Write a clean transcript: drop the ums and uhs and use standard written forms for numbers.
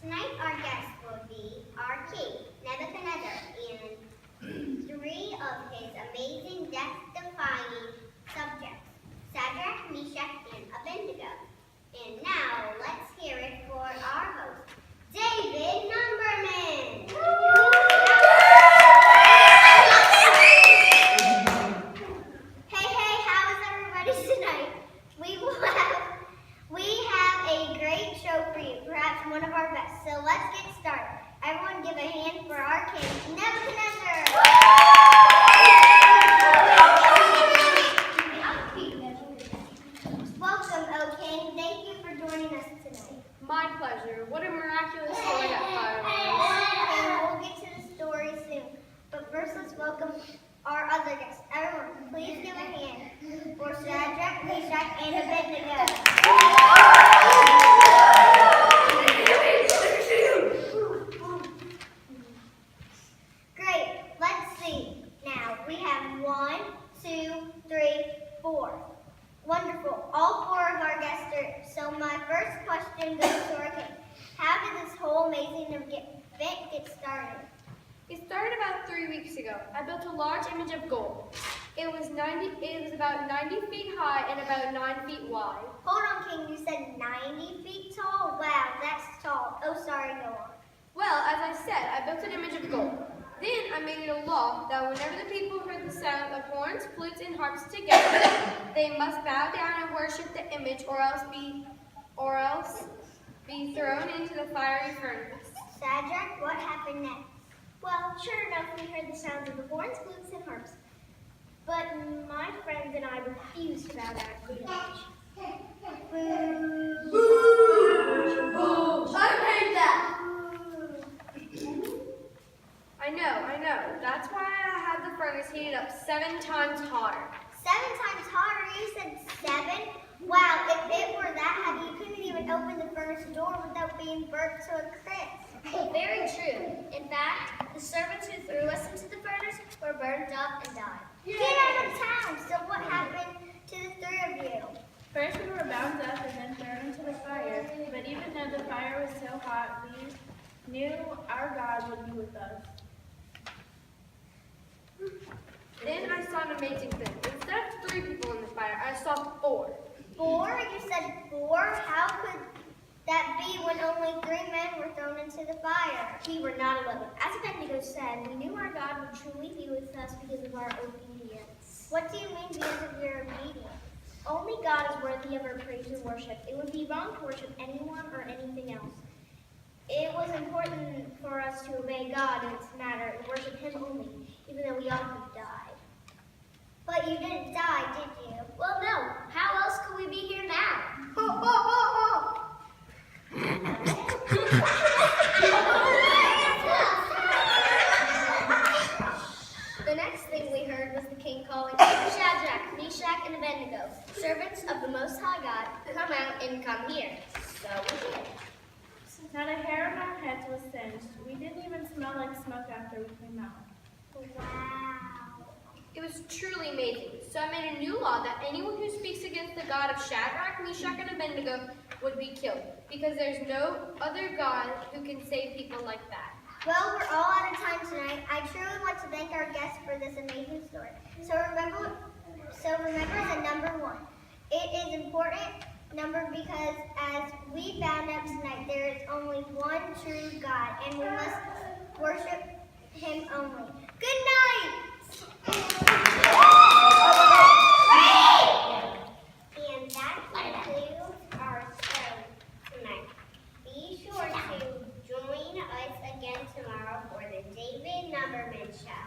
Tonight our guest will be our king, Nebuchadnezzar, and three of his amazing death-defying subjects, Shadrach, Meshach, and Abednego. And now let's hear it for our host, David Numberman. Hey, how is everybody tonight? We have a great show for you, perhaps one of our best. So let's get started. Everyone give a hand for our king, Nebuchadnezzar. Welcome, O King. Thank you for joining us tonight. My pleasure. What a miraculous story that fire Okay, we'll get to the story soon. But first, let's welcome our other guests. Everyone, please give a hand for Shadrach, Meshach, and Abednego. Great. Let's see. Now, we have 1, 2, 3, 4. Wonderful. All 4 of our guests are here. So my first question goes to our king. How did this whole amazing event get started? It started about 3 weeks ago. I built a large image of gold. It was about 90 feet high and about 9 feet wide. Hold on, King. You said 90 feet tall? Wow, that's tall. Oh, sorry. Go on. Well, as I said, I built an image of gold. Then I made it a law that whenever the people heard the sound of horns, flutes, and harps together, they must bow down and worship the image, or else be thrown into the fiery furnace. Shadrach, what happened next? Well, sure enough, we heard the sounds of the horns, flutes, and harps. But my friends and I refused to bow down to the image. Boo. Boo! I hate that! I know. That's why I had the furnace heated up 7 times hotter. 7 times hotter? You said 7? Wow, if it were that heavy, you couldn't even open the furnace door without being burnt to a crisp. Very true. In fact, the servants who threw us into the furnace were burned up and died. Get out of town! So what happened to the 3 of you? First we were bound up and then thrown into the fire, but even though the fire was so hot, we knew our God would be with us. Then I saw an amazing thing. Instead of 3 people in the fire, I saw 4. 4? You said 4? How could that be when only 3 men were thrown into the fire? We were not alone. As Abednego said, we knew our God would truly be with us because of our obedience. What do you mean because of your obedience? Only God is worthy of our praise and worship. It would be wrong to worship anyone or anything else. It was important for us to obey God in this matter and worship Him only, even though we often died. But you didn't die, did you? Well, no. How else could we be here now? The next thing we heard was the king calling Shadrach, Meshach, and Abednego, servants of the Most High God, come out and come here. So we did. Not a hair on our heads was singed. We didn't even smell like smoke after we came out. Wow. It was truly amazing. So I made a new law that anyone who speaks against the God of Shadrach, Meshach, and Abednego would be killed, because there's no other God who can save people like that. Well, we're all out of time tonight. I truly want to thank our guests for this amazing story. So remember the number 1. It is important number because as we found out tonight, there is only one true God, and we must worship Him only. Good night! And that concludes our show tonight. Be sure to join us again tomorrow for the David Numberman Show.